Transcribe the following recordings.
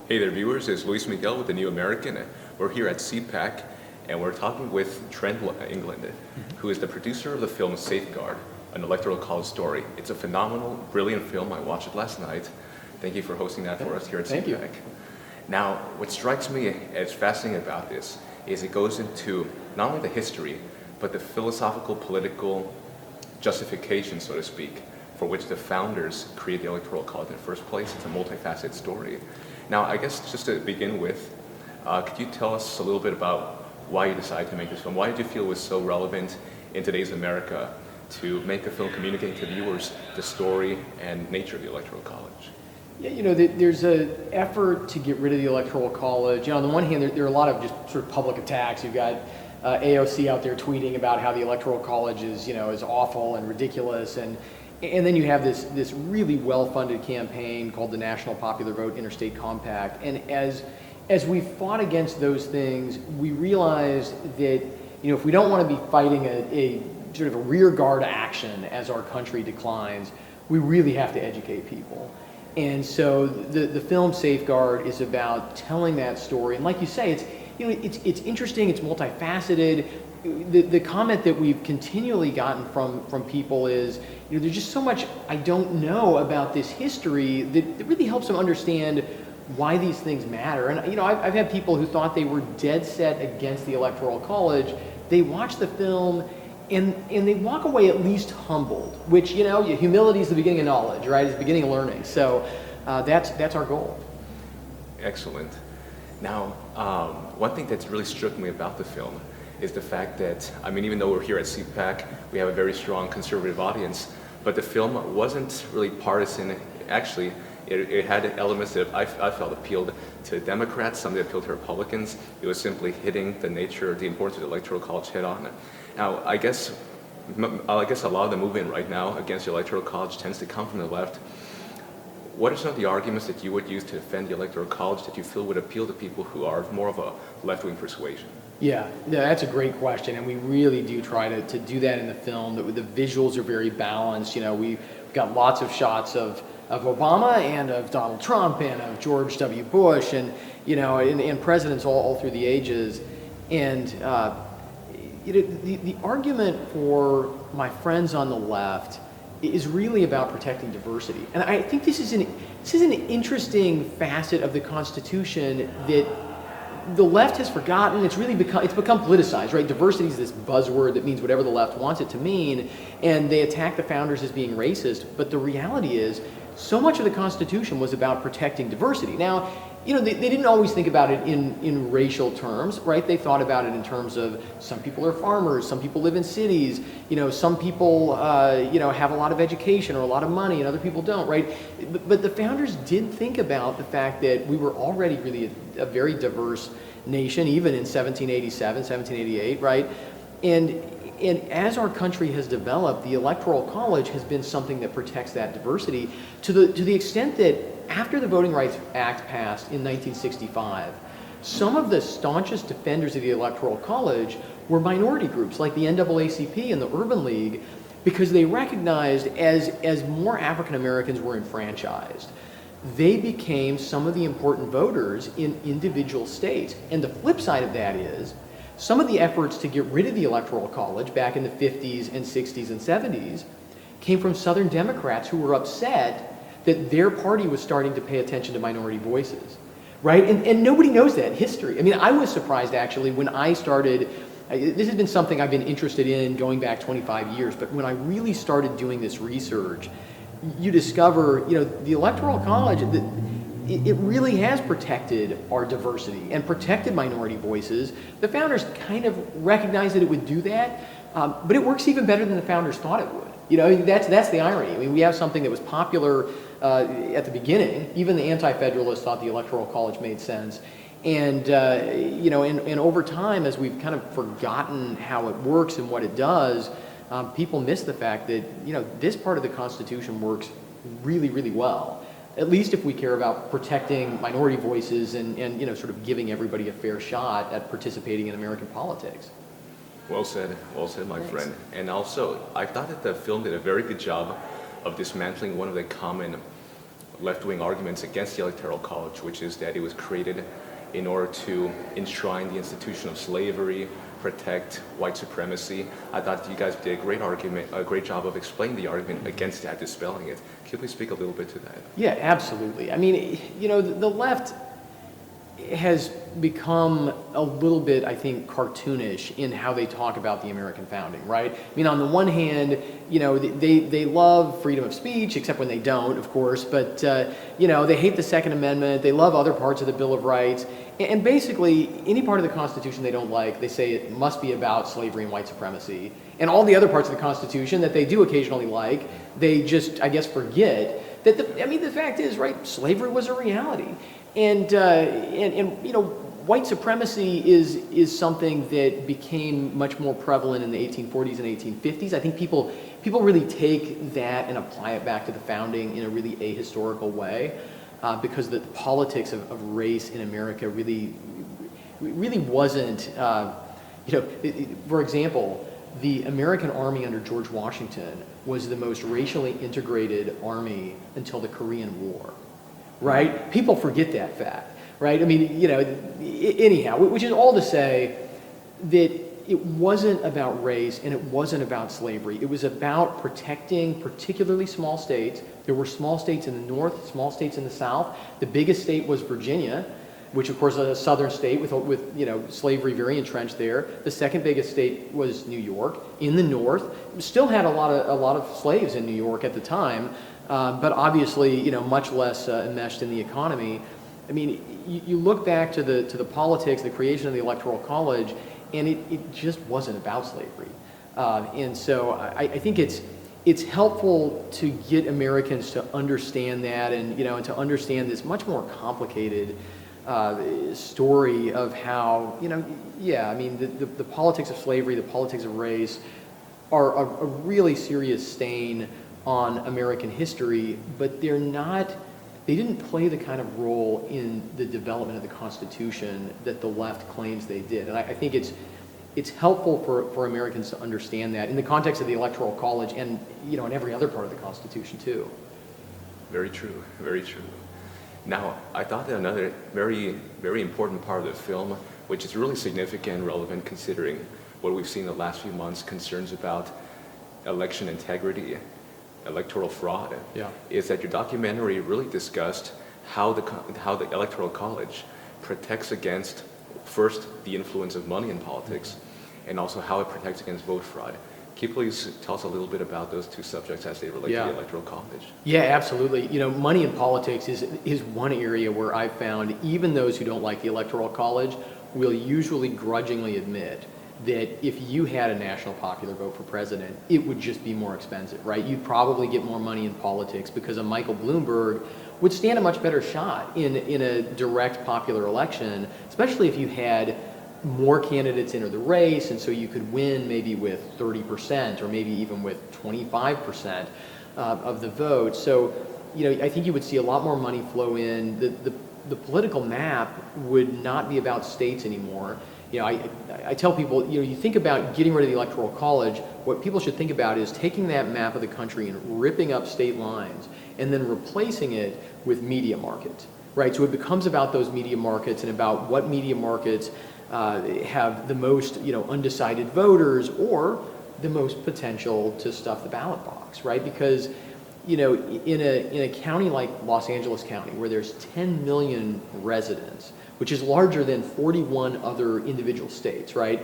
Hey there, viewers. It's Luis Miguel with the New American. We're here at CPAC, and we're talking with Trent England, who is the producer of the film Safeguard, an Electoral College Story. It's a phenomenal, brilliant film. I watched it last night. Thank you for hosting that for us here at CPAC. Thank you. Now, what strikes me as fascinating about this is it goes into not only the history, but the philosophical, political justification, so to speak, for which the founders created the Electoral College in the first place. It's a multifaceted story. Now, I guess just to begin with, could you tell us a little bit about why you decided to make this film? Why did you feel it was so relevant in today's America to make a film communicating to viewers the story and nature of the Electoral College? Yeah, there's an effort to get rid of the Electoral College. On the one hand, there are a lot of just sort of public attacks. You've got AOC out there tweeting about how the Electoral College is awful and ridiculous, and then you have this really well-funded campaign called the National Popular Vote Interstate Compact. And as we fought against those things, we realized that if we don't want to be fighting a sort of a rear guard action as our country declines, we really have to educate people. And so the film Safeguard is about telling that story. And like you say, it's interesting, it's multifaceted. The comment that we've continually gotten from people is, there's just so much I don't know about this history that really helps them understand why these things matter. And I've had people who thought they were dead set against the Electoral College. They watch the film and they walk away at least humbled, which humility is the beginning of knowledge, right? It's the beginning of learning. So that's our goal. Excellent. Now, one thing that's really struck me about the film is the fact that, even though we're here at CPAC, we have a very strong conservative audience, but the film wasn't really partisan. Actually, it had elements that I felt appealed to Democrats, some that appealed to Republicans. It was simply hitting the nature, the importance of the Electoral College head on. Now, I guess a lot of the movement right now against the Electoral College tends to come from the left. What are some of the arguments that you would use to defend the Electoral College that you feel would appeal to people who are more of a left-wing persuasion? Yeah, that's a great question, and we really do try to do that in the film. The visuals are very balanced. We've got lots of shots of Obama and of Donald Trump and of George W. Bush and presidents all through the ages. And the argument for my friends on the left is really about protecting diversity. And I think this is an interesting facet of the Constitution that the left has forgotten. It's become politicized, right? Diversity is this buzzword that means whatever the left wants it to mean, and they attack the founders as being racist. But the reality is, so much of the Constitution was about protecting diversity. Now, they didn't always think about it in racial terms, right? They thought about it in terms of some people are farmers, some people live in cities, some people, have a lot of education or a lot of money and other people don't, right? But the founders did think about the fact that we were already really a very diverse nation, even in 1787, 1788, right? And as our country has developed, the Electoral College has been something that protects that diversity to the extent that after the Voting Rights Act passed in 1965, some of the staunchest defenders of the Electoral College were minority groups like the NAACP and the Urban League, because they recognized as more African Americans were enfranchised, they became some of the important voters in individual states. And the flip side of that is, some of the efforts to get rid of the Electoral College back in the 50s and 60s and 70s came from Southern Democrats who were upset that their party was starting to pay attention to minority voices, right? And nobody knows that history. I was surprised actually when I started, this has been something I've been interested in going back 25 years, but when I really started doing this research, you discover, the Electoral College, it really has protected our diversity and protected minority voices. The founders kind of recognized that it would do that, but it works even better than the founders thought it would. That's the irony. We have something that was popular at the beginning. Even the anti-federalists thought the Electoral College made sense. And and over time, as we've kind of forgotten how it works and what it does, people miss the fact that this part of the Constitution works really, really well. At least if we care about protecting minority voices and sort of giving everybody a fair shot at participating in American politics. Well said, my Thanks. friend. And also, I thought that the film did a very good job of dismantling one of the common left-wing arguments against the Electoral College, which is that it was created in order to enshrine the institution of slavery, protect white supremacy. I thought you guys did a great job of explaining the argument against that, dispelling it. Can you please speak a little bit to that? Yeah, absolutely. I mean, you know, the left has become a little bit, I think, cartoonish in how they talk about the American founding, right? I mean, on the one hand, you know, they love freedom of speech, except when they don't, of course, but, you know, they hate the Second Amendment, they love other parts of the Bill of Rights, and basically, any part of the Constitution they don't like, they say it must be about slavery and white supremacy. And all the other parts of the Constitution that they do occasionally like, they just, I guess, forget that, the fact is, right, slavery was a reality. And you know, white supremacy is something that became much more prevalent in the 1840s and 1850s. I think people really take that and apply it back to the founding in a really ahistorical way, because the politics of race in America really wasn't, you know, for example, the American Army under George Washington was the most racially integrated army until the Korean War. Right? People forget that fact, right? I mean, you know, anyhow, which is all to say that it wasn't about race and it wasn't about slavery. It was about protecting particularly small states. There were small states in the north, small states in the south. The biggest state was Virginia, which of course is a southern state with you know, slavery very entrenched there. The second biggest state was New York. In the north, still had a lot of slaves in New York at the time. But obviously, you know, much less enmeshed in the economy. I mean, you look back to the politics, the creation of the Electoral College, and it just wasn't about slavery. And so I think it's helpful to get Americans to understand that, and you know, and to understand this much more complicated story of how, you know, yeah, I mean, the politics of slavery, the politics of race, are a really serious stain on American history, but they didn't play the kind of role in the development of the Constitution that the left claims they did. And I think it's helpful for Americans to understand that in the context of the Electoral College and, you know, in every other part of the Constitution too. Very true, very true. Now, I thought that another very, very important part of the film, which is really significant and relevant considering what we've seen in the last few months, concerns about election integrity, electoral fraud, is that your documentary really discussed how the Electoral College protects against, first, the influence of money in politics, and also how it protects against vote fraud. Can you please tell us a little bit about those two subjects as they relate to the Electoral College? Yeah, absolutely. You know, money in politics is one area where I've found even those who don't like the Electoral College will usually grudgingly admit that if you had a national popular vote for president, it would just be more expensive, right? You'd probably get more money in politics because a Michael Bloomberg would stand a much better shot in a direct popular election, especially if you had more candidates enter the race, and so you could win maybe with 30% or maybe even with 25% of the vote. So, you know, I think you would see a lot more money flow in. The political map would not be about states anymore. You know, I tell people, you know, you think about getting rid of the Electoral College, what people should think about is taking that map of the country and ripping up state lines and then replacing it with media markets, right? So it becomes about those media markets and about what media markets have the most, you know, undecided voters or the most potential to stuff the ballot box, right? Because, you know, in a county like Los Angeles County, where there's 10 million residents, which is larger than 41 other individual states, right?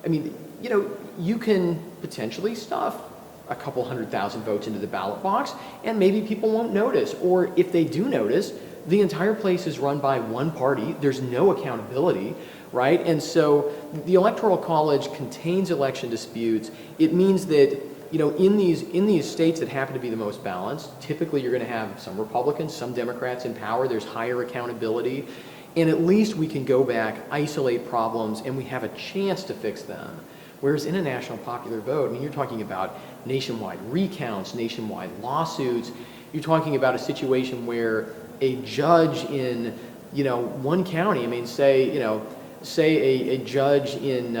I mean, you know, you can potentially stuff a couple 100,000 votes into the ballot box, and maybe people won't notice. Or if they do notice, the entire place is run by one party. There's no accountability, right? And so the Electoral College contains election disputes. It means that, you know, in these states that happen to be the most balanced, typically you're going to have some Republicans, some Democrats in power. There's higher accountability. And at least we can go back, isolate problems, and we have a chance to fix them. Whereas in a national popular vote, I mean, you're talking about nationwide recounts, nationwide lawsuits. You're talking about a situation where a judge in, you know, one county, I mean, say a judge in,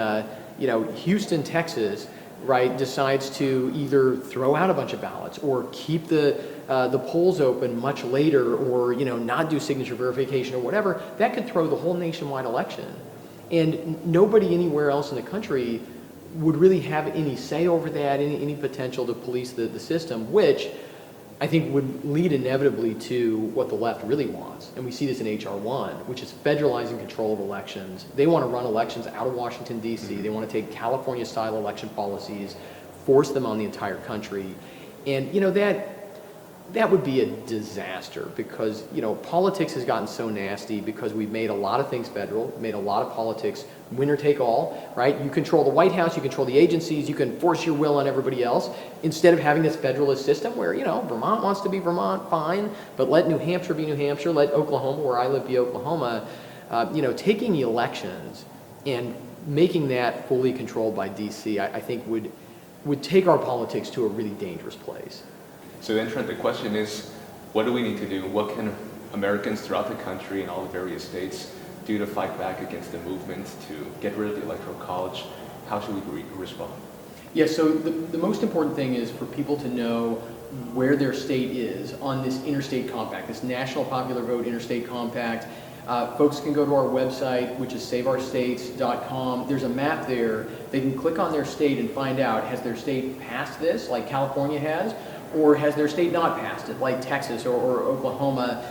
you know, Houston, Texas, right, decides to either throw out a bunch of ballots or keep the the polls open much later, or not do signature verification or whatever, that could throw the whole nationwide election. And nobody anywhere else in the country would really have any say over that, any potential to police the system, which I think would lead inevitably to what the left really wants. And we see this in H.R. 1, which is federalizing control of elections. They want to run elections out of Washington, D.C. They want to take California-style election policies, force them on the entire country. And, that would be a disaster, because, politics has gotten so nasty because we've made a lot of things federal, made a lot of politics winner take all, right? You control the White House, you control the agencies, you can force your will on everybody else, instead of having this federalist system where, Vermont wants to be Vermont, fine, but let New Hampshire be New Hampshire, let Oklahoma, where I live, be Oklahoma. Taking the elections and making that fully controlled by DC, I think would take our politics to a really dangerous place. So then, Trent, the question is, what do we need to do? What can Americans throughout the country and all the various states do to fight back against the movement to get rid of the Electoral College? How should we respond? Yeah, so the most important thing is for people to know where their state is on this interstate compact, this National Popular Vote Interstate Compact. Folks can go to our website, which is SafeOurStates.com. There's a map there. They can click on their state and find out, has their state passed this, like California has, or has their state not passed it, like Texas or Oklahoma?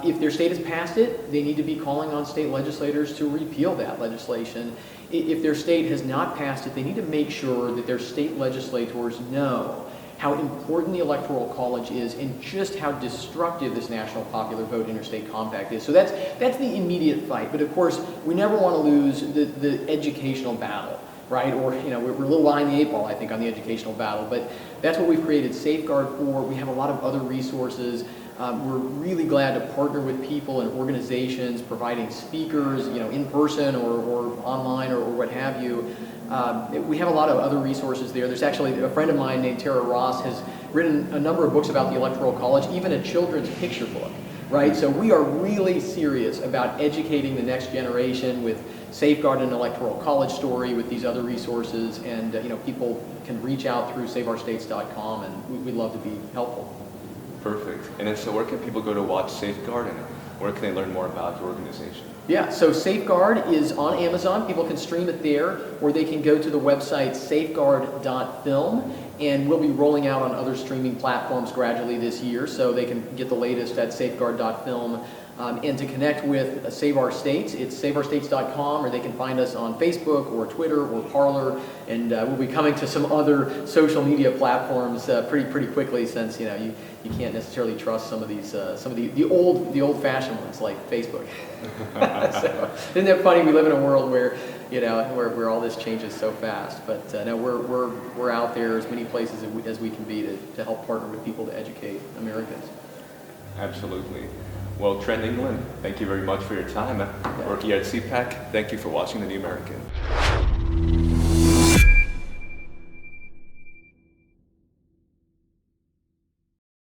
If their state has passed it, they need to be calling on state legislators to repeal that legislation. If their state has not passed it, they need to make sure that their state legislators know how important the Electoral College is and just how destructive this National Popular Vote Interstate Compact is. So that's the immediate fight. But of course, we never want to lose the educational battle, right? Or, we're a little behind the eight ball, I think, on the educational battle. But that's what we've created Safeguard for. We have a lot of other resources. We're really glad to partner with people and organizations providing speakers, in person or online or what have you. We have a lot of other resources there. There's actually a friend of mine named Tara Ross has written a number of books about the Electoral College, even a children's picture book, right? So we are really serious about educating the next generation with Safeguard and Electoral College Story, with these other resources, and people can reach out through SaveOurStates.com, and we'd love to be helpful. Perfect. And then, so where can people go to watch Safeguard, and where can they learn more about your organization? Yeah, so Safeguard is on Amazon. People can stream it there, or they can go to the website SafeguardFilm, and we'll be rolling out on other streaming platforms gradually this year, so they can get the latest at SafeguardFilm. And to connect with Save Our States, it's SaveOurStates.com, or they can find us on Facebook or Twitter or Parler, and we'll be coming to some other social media platforms pretty quickly, since you can't necessarily trust some of the old-fashioned ones like Facebook. So, isn't that funny? We live in a world where where all this changes so fast. But no, we're out there as many places as we can be to help partner with people to educate Americans. Absolutely. Well, Trent England, thank you very much for your time. We're here at CPAC. Thank you for watching The New American.